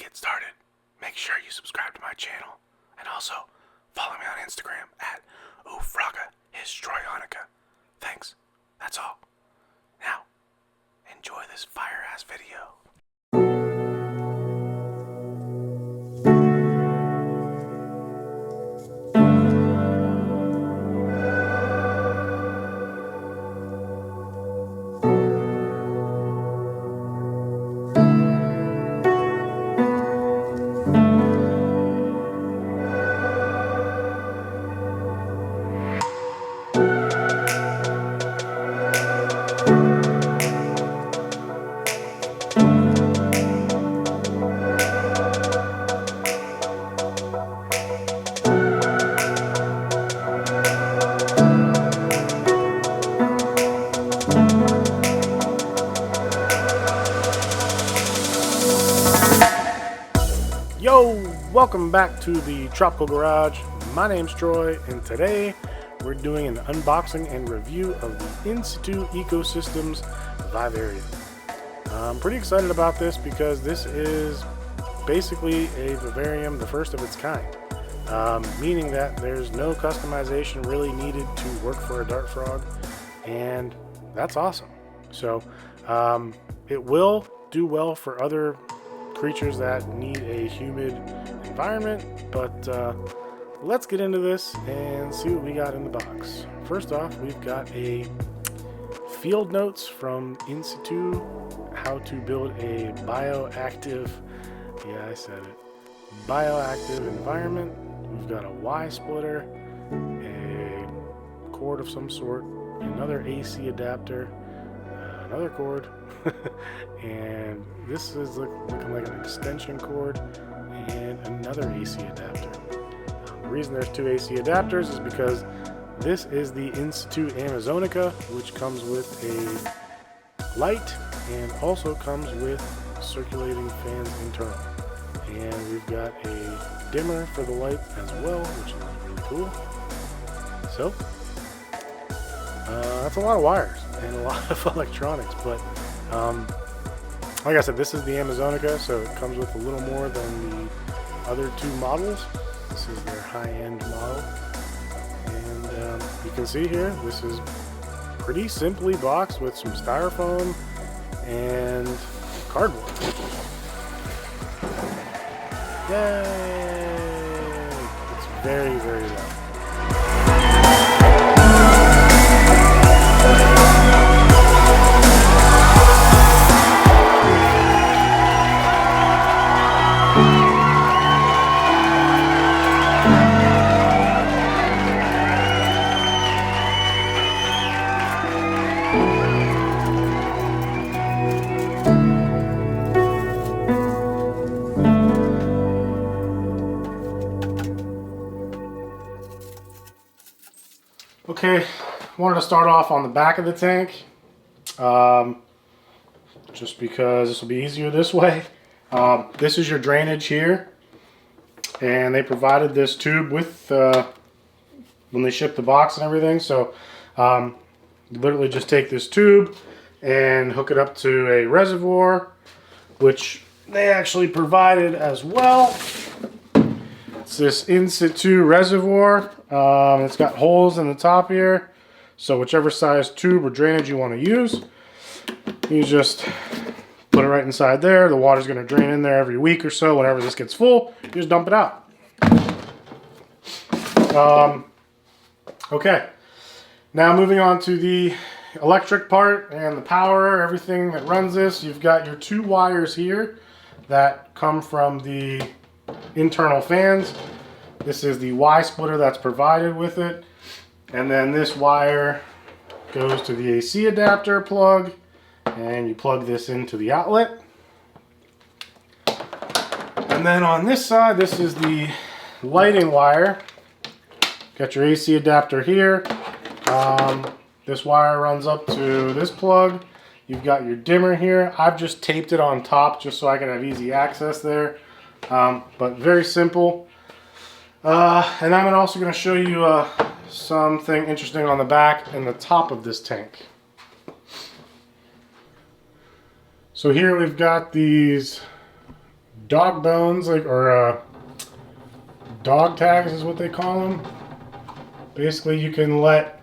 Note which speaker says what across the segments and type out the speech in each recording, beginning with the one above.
Speaker 1: get started, make sure you subscribe to my channel and also follow me on Instagram at OOPHAGA HISTRIONICA. Thanks. That's all. Now, enjoy this fire-ass video. Yo, welcome back to the Tropical Garage. My name's Troy, and today we're doing an unboxing and review of the In Situ Ecosystems Vivarium. I'm pretty excited about this because this is basically a vivarium, the first of its kind, meaning that there's no customization really needed to work for a dart frog, and that's awesome. So it will do well for other creatures that need a humid environment, but let's get into this and see what we got in the box. First off, we've got a field notes from In Situ, how to build a bioactive, yeah, I said it, bioactive environment. We've got a Y splitter, a cord of some sort, another AC adapter, another cord, and this is looking like an extension cord and another AC adapter. The reason there's two AC adapters is because this is the In Situ Amazonica, which comes with a light and also comes with circulating fans internal. And we've got a dimmer for the light as well, which is really cool. So that's a lot of wires and a lot of electronics, but like I said, this is the Amazonica, so it comes with a little more than the other two models. This is their high-end model, and you can see here, this is pretty simply boxed with some styrofoam and cardboard. Yay! It's very, very loud. Okay, wanted to start off on the back of the tank, just because this will be easier this way. This is your drainage here, and they provided this tube with when they shipped the box and everything. So you literally just take this tube and hook it up to a reservoir, which they actually provided as well. It's this In Situ reservoir. It's got holes in the top here, so whichever size tube or drainage you want to use, you just put it right inside there. The water's going to drain in there every week or so. Whenever this gets full, you just dump it out. Okay, now moving on to the electric part and the power, everything that runs this. You've got your two wires here that come from the internal fans. This is the Y splitter that's provided with it, and then this wire goes to the AC adapter plug, and you plug this into the outlet. And then on this side, this is the lighting wire. Got your AC adapter here. This wire runs up to this plug. You've got your dimmer here. I've just taped it on top just so I can have easy access there. But very simple. And I'm also going to show you something interesting on the back and the top of this tank. So here we've got these dog bones, like, or dog tags is what they call them. Basically, you can let,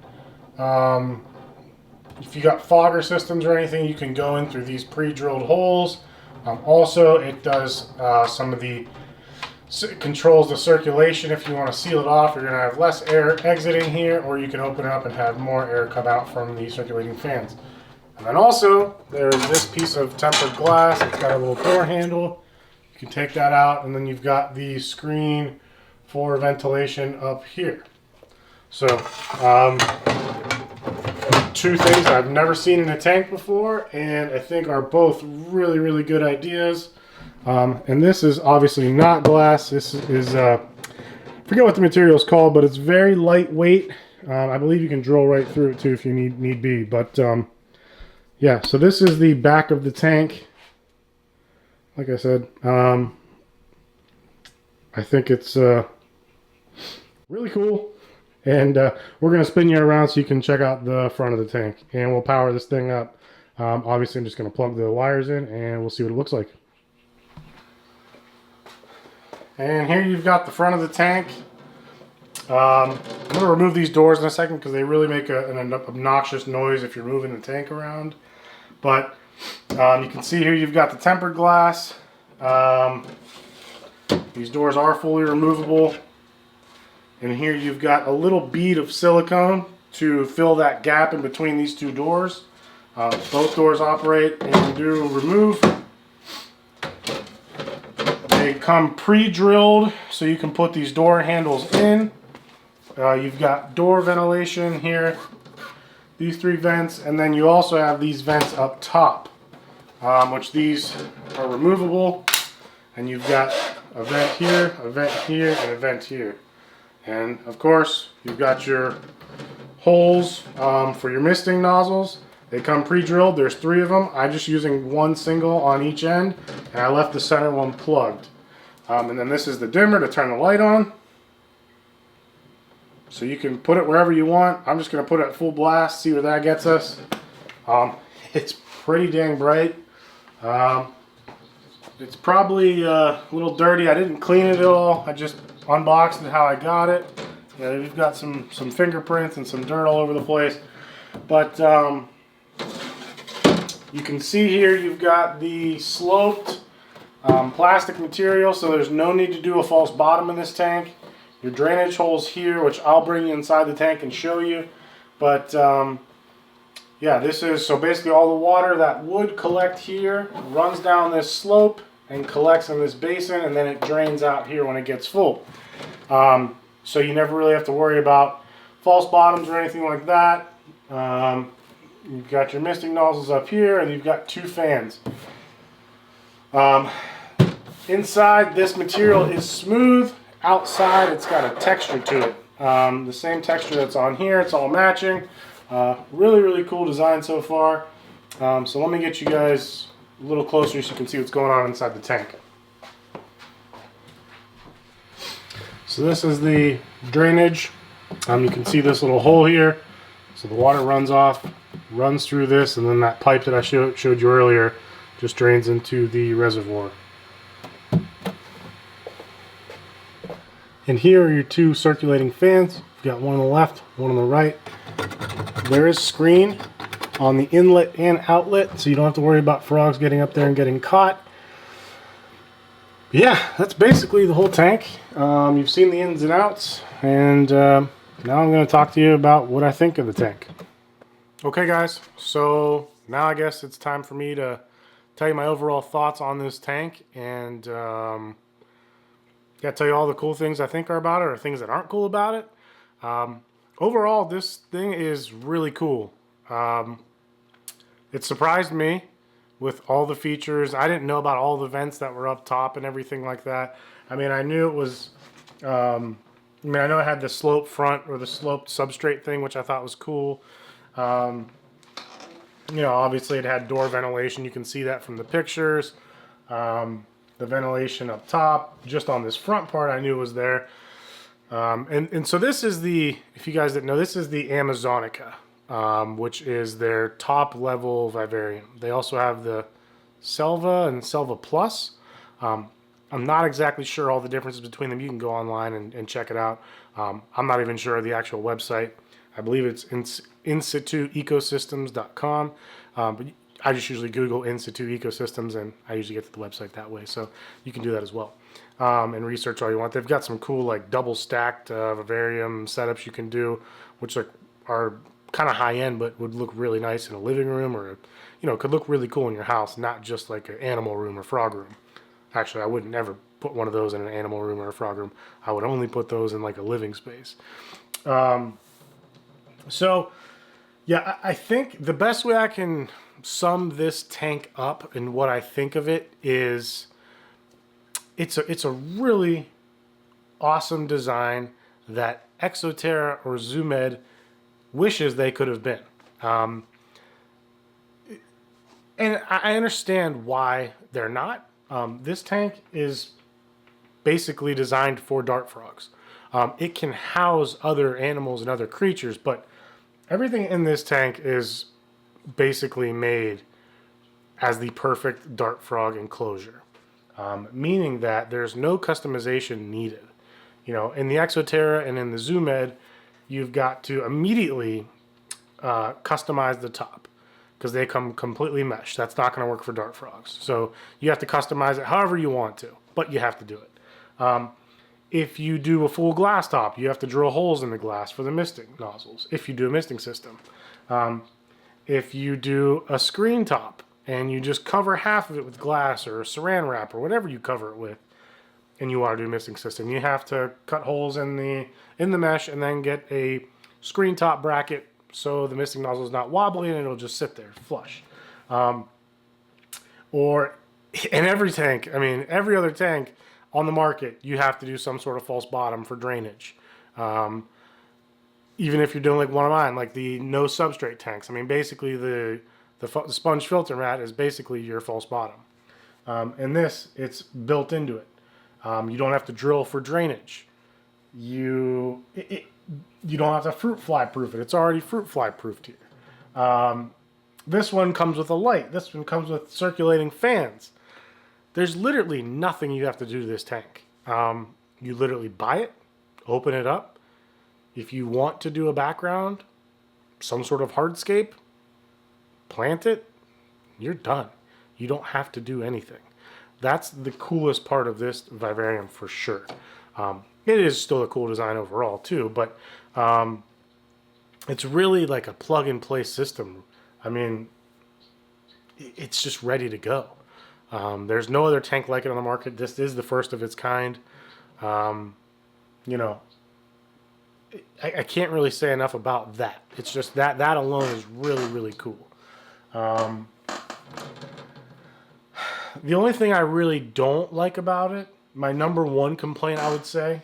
Speaker 1: if you got fogger systems or anything, you can go in through these pre-drilled holes. Also, it does some of the, it controls the circulation. If you want to seal it off, you're going to have less air exiting here, or you can open it up and have more air come out from the circulating fans. And then also, there's this piece of tempered glass. It's got a little door handle. You can take that out, and then you've got the screen for ventilation up here. So, two things I've never seen in a tank before, and I think are both really, really good ideas. And this is obviously not glass. This is, I forget what the material is called, but it's very lightweight. I believe you can drill right through it too if you need be. But yeah, so this is the back of the tank. Like I said, I think it's really cool. And we're going to spin you around so you can check out the front of the tank. And we'll power this thing up. Obviously, I'm just going to plug the wires in and we'll see what it looks like. And here you've got the front of the tank. I'm going to remove these doors in a second because they really make an obnoxious noise if you're moving the tank around. But you can see here you've got the tempered glass. These doors are fully removable. And here you've got a little bead of silicone to fill that gap in between these two doors. Both doors operate and do remove. They come pre-drilled, so you can put these door handles in. You've got door ventilation here, these three vents, and then you also have these vents up top, which these are removable. And you've got a vent here, a vent here, and a vent here. And of course, you've got your holes for your misting nozzles. They come pre-drilled. There's 3 of them. I'm just using one single on each end, and I left the center one plugged. And then this is the dimmer to turn the light on. So you can put it wherever you want. I'm just going to put it at full blast, see where that gets us. It's pretty dang bright. It's probably a little dirty. I didn't clean it at all. I just unboxed it how I got it. Yeah, we've got some fingerprints and some dirt all over the place. But you can see here you've got the sloped plastic material, so there's no need to do a false bottom in this tank. Your drainage holes here, which I'll bring you inside the tank and show you. But yeah, this is, so basically all the water that would collect here runs down this slope and collects in this basin, and then it drains out here when it gets full. So you never really have to worry about false bottoms or anything like that. You've got your misting nozzles up here, and you've got 2 fans. Inside, this material is smooth. Outside, it's got a texture to it. The same texture that's on here. It's all matching. Really, really cool design so far. So let me get you guys a little closer so you can see what's going on inside the tank. So this is the drainage. You can see this little hole here. So the water runs off, runs through this, and then that pipe that I showed you earlier just drains into the reservoir. And here are your 2 circulating fans. You've got one on the left, one on the right. There is screen on the inlet and outlet, so you don't have to worry about frogs getting up there and getting caught. Yeah, that's basically the whole tank. You've seen the ins and outs, and now I'm going to talk to you about what I think of the tank. Okay guys, so now I guess it's time for me to tell you my overall thoughts on this tank, and yeah, tell you all the cool things I think are about it, or things that aren't cool about it. Overall, this thing is really cool. It surprised me with all the features. I didn't know about all the vents that were up top and everything like that. I mean, I knew it was, I know it had the slope front or the sloped substrate thing, which I thought was cool. You know, obviously it had door ventilation. You can see that from the pictures. The ventilation up top, just on this front part, I knew was there. And so this is the, if you guys didn't know, this is the Amazonica, which is their top level vivarium. They also have the Selva and Selva Plus. I'm not exactly sure all the differences between them. You can go online and check it out. I'm not even sure of the actual website. I believe it's In Situ Ecosystems.com. But I just usually Google In Situ Ecosystems, and I usually get to the website that way. So you can do that as well, and research all you want. They've got some cool like double stacked vivarium setups you can do, which are kind of high end, but would look really nice in a living room, or could look really cool in your house, not just like an animal room or frog room. Actually, I would never put one of those in an animal room or a frog room. I would only put those in like a living space. So yeah, I think the best way I can sum this tank up and what I think of it is it's a really awesome design that Exoterra or Zoo Med wishes they could have been. And I understand why they're not. This tank is basically designed for dart frogs. It can house other animals and other creatures, but everything in this tank is basically made as the perfect dart frog enclosure, meaning that there's no customization needed. In the Exoterra and in the Zoo Med, you've got to immediately customize the top, because they come completely meshed. That's not going to work for dart frogs. So you have to customize it however you want to, but you have to do it. If you do a full glass top, you have to drill holes in the glass for the misting nozzles, if you do a misting system. If you do a screen top and you just cover half of it with glass or saran wrap or whatever you cover it with, and you want to do a misting system, you have to cut holes in the mesh and then get a screen top bracket so the misting nozzle is not wobbly and it'll just sit there flush. Or in every tank, every other tank on the market, you have to do some sort of false bottom for drainage. Even if you're doing like one of mine, like the no substrate tanks. Basically the sponge filter mat is basically your false bottom. And this, it's built into it. You don't have to drill for drainage. You don't have to fruit fly proof it. It's already fruit fly proofed here. This one comes with a light. This one comes with circulating fans. There's literally nothing you have to do to this tank. You literally buy it, open it up. If you want to do a background, some sort of hardscape, plant it, you're done. You don't have to do anything. That's the coolest part of this vivarium for sure. It is still a cool design overall too, but it's really like a plug-and-play system. It's just ready to go. There's no other tank like it on the market. This is the first of its kind. I can't really say enough about that. It's just that alone is really, really cool. The only thing I really don't like about it, my number one complaint I would say,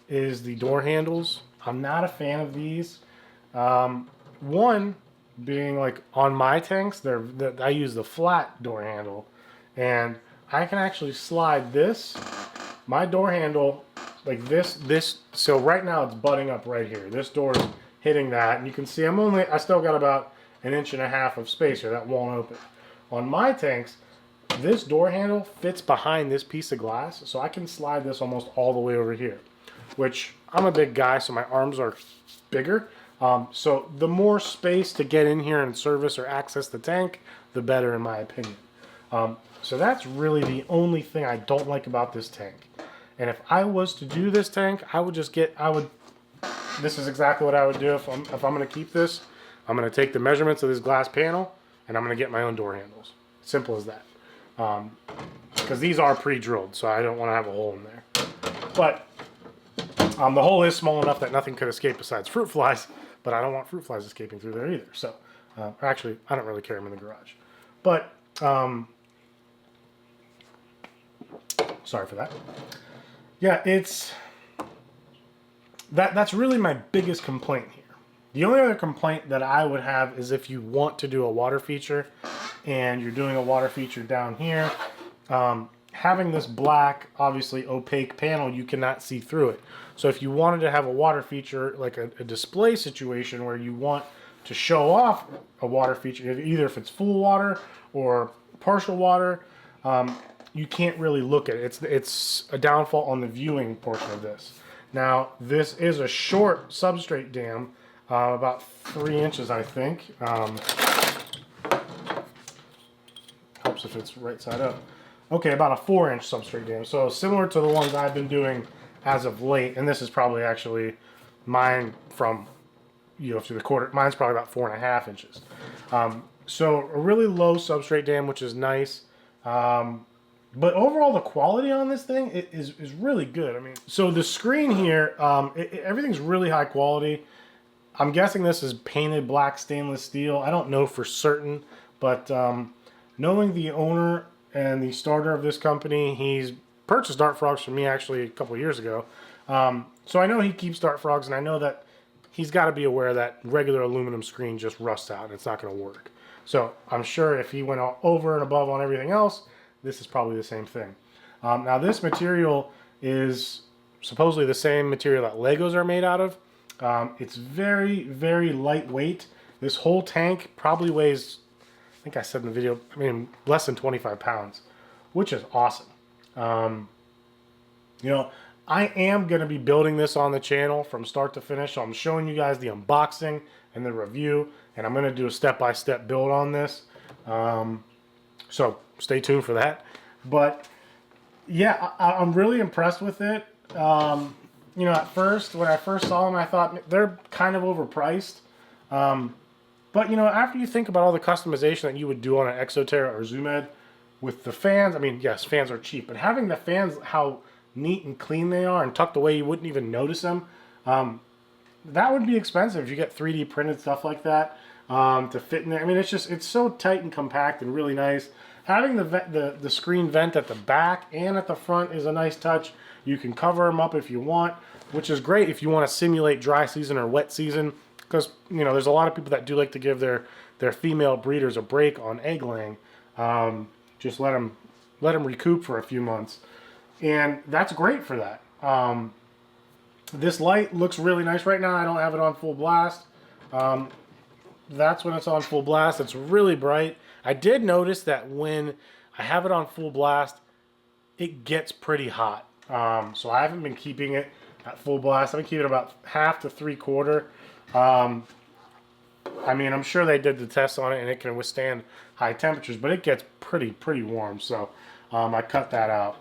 Speaker 1: is the door handles. I'm not a fan of these. One being like on my tanks, I use the flat door handle, and I can actually slide this, my door handle, like this. So right now it's butting up right here. This door is hitting that, and you can see I still got about 1.5 inches of space here that won't open. On my tanks, this door handle fits behind this piece of glass, so I can slide this almost all the way over here, which I'm a big guy, so my arms are bigger. So the more space to get in here and service or access the tank, the better in my opinion. So that's really the only thing I don't like about this tank. And if I was to do this tank, this is exactly what I would do if I'm going to keep this. I'm going to take the measurements of this glass panel, and I'm going to get my own door handles. Simple as that. Because these are pre-drilled, so I don't want to have a hole in there. But the hole is small enough that nothing could escape besides fruit flies, but I don't want fruit flies escaping through there either. So, actually, I don't really carry them in the garage. But, sorry for that. Yeah, that's really my biggest complaint here. The only other complaint that I would have is if you want to do a water feature and you're doing a water feature down here, having this black, obviously opaque panel, you cannot see through it. So if you wanted to have a water feature, like a display situation where you want to show off a water feature, either if it's full water or partial water, you can't really look at it. It's a downfall on the viewing portion of this. Now, this is a short substrate dam, about 3 inches, I think. Helps if it's right side up. Okay, about a 4-inch substrate dam. So similar to the ones I've been doing as of late, and this is probably actually mine from, through the quarter. Mine's probably about 4.5 inches. So a really low substrate dam, which is nice. But overall, the quality on this thing is really good. I mean, so the screen here, everything's really high quality. I'm guessing this is painted black stainless steel. I don't know for certain, but knowing the owner and the starter of this company, he's purchased dart frogs from me actually a couple of years ago. So I know he keeps dart frogs, and I know that he's got to be aware that regular aluminum screen just rusts out and it's not going to work. So I'm sure if he went over and above on everything else, this is probably the same thing. Now this material is supposedly the same material that Legos are made out of. It's very, very lightweight. This whole tank probably weighs, I think I said in the video, I mean, less than 25 pounds, which is awesome. You know, I am going to be building this on the channel from start to finish. So I'm showing you guys the unboxing and the review, and I'm going to do a step-by-step build on this. So stay tuned for that. But yeah, I'm really impressed with it. You know, at first, when I first saw them, I thought they're kind of overpriced. But you know, after you think about all the customization that you would do on an Exoterra or Zoom Ed with the fans, I mean, yes, fans are cheap, but having the fans, how neat and clean they are and tucked away, you wouldn't even notice them. That would be expensive if you get 3D printed stuff like that to fit in there. I mean, it's so tight and compact and really nice. Having the screen vent at the back and at the front is a nice touch. You can cover them up if you want, which is great if you want to simulate dry season or wet season, because you know there's a lot of people that do like to give their female breeders a break on egg laying. Just let them recoup for a few months, and that's great for that. This light looks really nice right now. I don't have it on full blast. That's when it's on full blast. It's really bright. I did notice that when I have it on full blast, it gets pretty hot. So I haven't been keeping it at full blast. I've been keeping it about 1/2 to 3/4. I mean, I'm sure they did the test on it and it can withstand high temperatures, but it gets pretty warm. So I cut that out.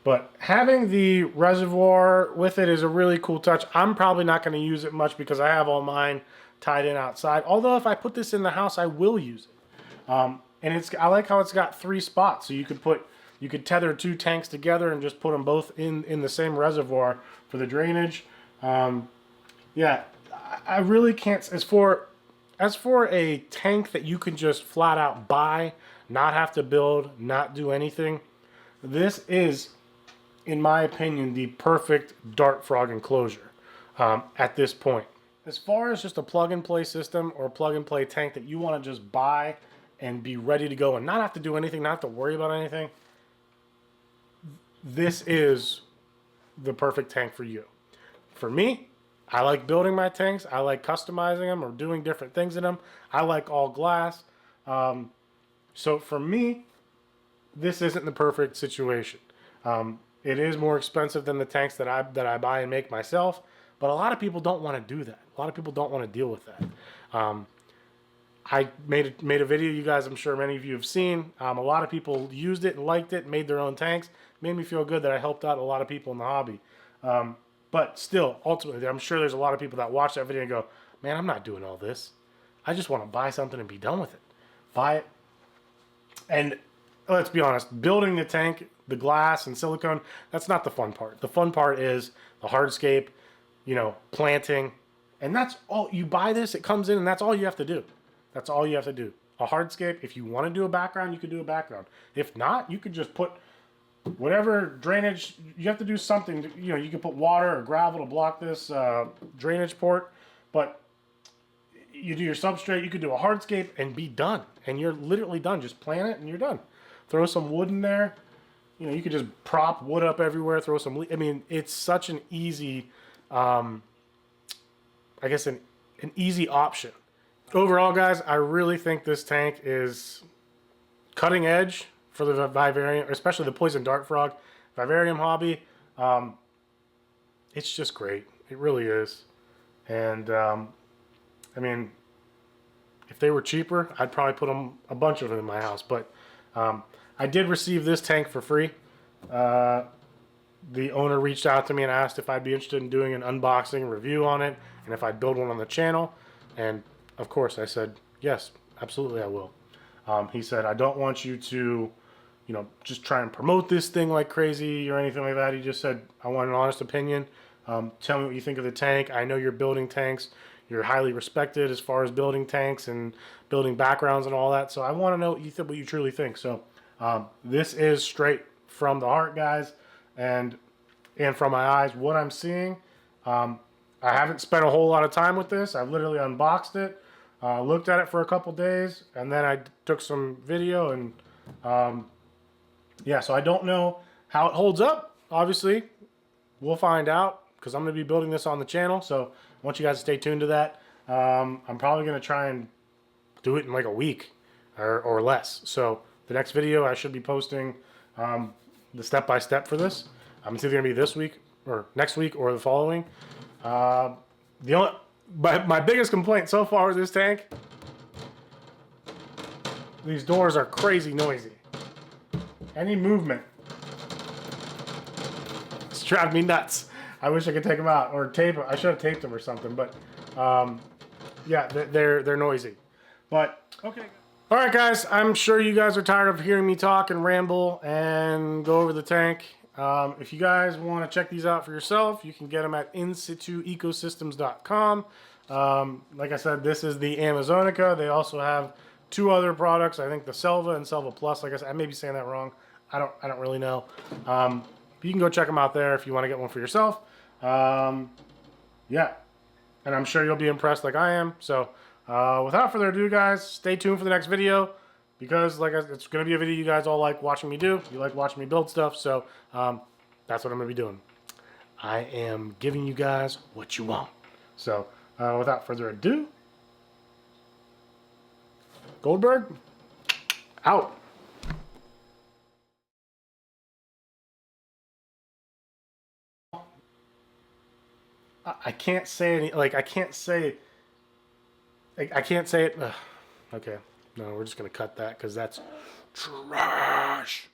Speaker 1: But having the reservoir with it is a really cool touch. I'm probably not going to use it much because I have all mine tied in outside. Although if I put this in the house, I will use it. And I like how it's got 3 spots, so you could tether 2 tanks together and just put them both in the same reservoir for the drainage. Yeah, I really can't. As for a tank that you can just flat out buy, not have to build, not do anything, this is, in my opinion, the perfect dart frog enclosure at this point. As far as just a plug-and-play system or plug-and-play tank that you want to just buy and be ready to go and not have to do anything, not have to worry about anything, this is the perfect tank for you. For me, I like building my tanks. I like customizing them or doing different things in them. I like all glass. So for me, this isn't the perfect situation. It is more expensive than the tanks that I buy and make myself, but a lot of people don't want to do that. A lot of people don't want to deal with that. I made a video, you guys, I'm sure many of you have seen. A lot of people used it and liked it, made their own tanks. Made me feel good that I helped out a lot of people in the hobby. But still, ultimately, I'm sure there's a lot of people that watch that video and go, man, I'm not doing all this. I just want to buy something and be done with it. Buy it. And let's be honest, building the tank, the glass and silicone, that's not the fun part. The fun part is the hardscape, you know, planting. And that's all. You buy this, it comes in, and that's all you have to do. That's all you have to do. A hardscape, if you want to do a background, you could do a background. If not, you could just put whatever drainage, you have to do something. You know, you can put water or gravel to block this drainage port, but you do your substrate, you could do a hardscape and be done. And you're literally done. Just plant it and you're done. Throw some wood in there. You know, you could just prop wood up everywhere, throw some, I mean, it's such an easy, I guess an easy option. Overall, guys, I really think this tank is cutting edge for the vivarium, especially the poison dart frog vivarium hobby. It's just great. It really is. And I mean, if they were cheaper, I'd probably put a bunch of them in my house. But I did receive this tank for free. The owner reached out to me and asked if I'd be interested in doing an unboxing review on it, and if I'd build one on the channel. And of course I said, yes, absolutely I will. He said, I don't want you to, you know, just try and promote this thing like crazy or anything like that. He just said, I want an honest opinion. Tell me what you think of the tank. I know you're building tanks. You're highly respected as far as building tanks and building backgrounds and all that. So I want to know what you truly think. So this is straight from the heart, guys, and from my eyes, what I'm seeing. I haven't spent a whole lot of time with this. I've literally unboxed it, looked at it for a couple days, and then I took some video. And yeah, so I don't know how it holds up. Obviously, we'll find out, because I'm going to be building this on the channel. So I want you guys to stay tuned to that. I'm probably going to try and do it in like a week or less. So the next video I should be posting the step-by-step for this. It's either going to be this week or next week or the following. My biggest complaint so far with this tank, these doors are crazy noisy. Any movement, it's driving me nuts. I wish I could take them out or tape them. I should have taped them or something, but yeah, they're noisy. But okay. All right, guys, I'm sure you guys are tired of hearing me talk and ramble and go over the tank. If you guys want to check these out for yourself, you can get them at insituecosystems.com. Like I said, this is the Amazonica. They also have two other products. I think the Selva and Selva Plus. Like I said, I may be saying that wrong. I don't really know. You can go check them out there if you want to get one for yourself. Yeah, and I'm sure you'll be impressed like I am. So without further ado, guys, stay tuned for the next video, because it's going to be a video you guys all like watching me do. You like watching me build stuff, so that's what I'm going to be doing. I am giving you guys what you want. So without further ado, Goldberg, out. I can't say any, I can't say it. Okay, no, we're just gonna cut that because that's trash.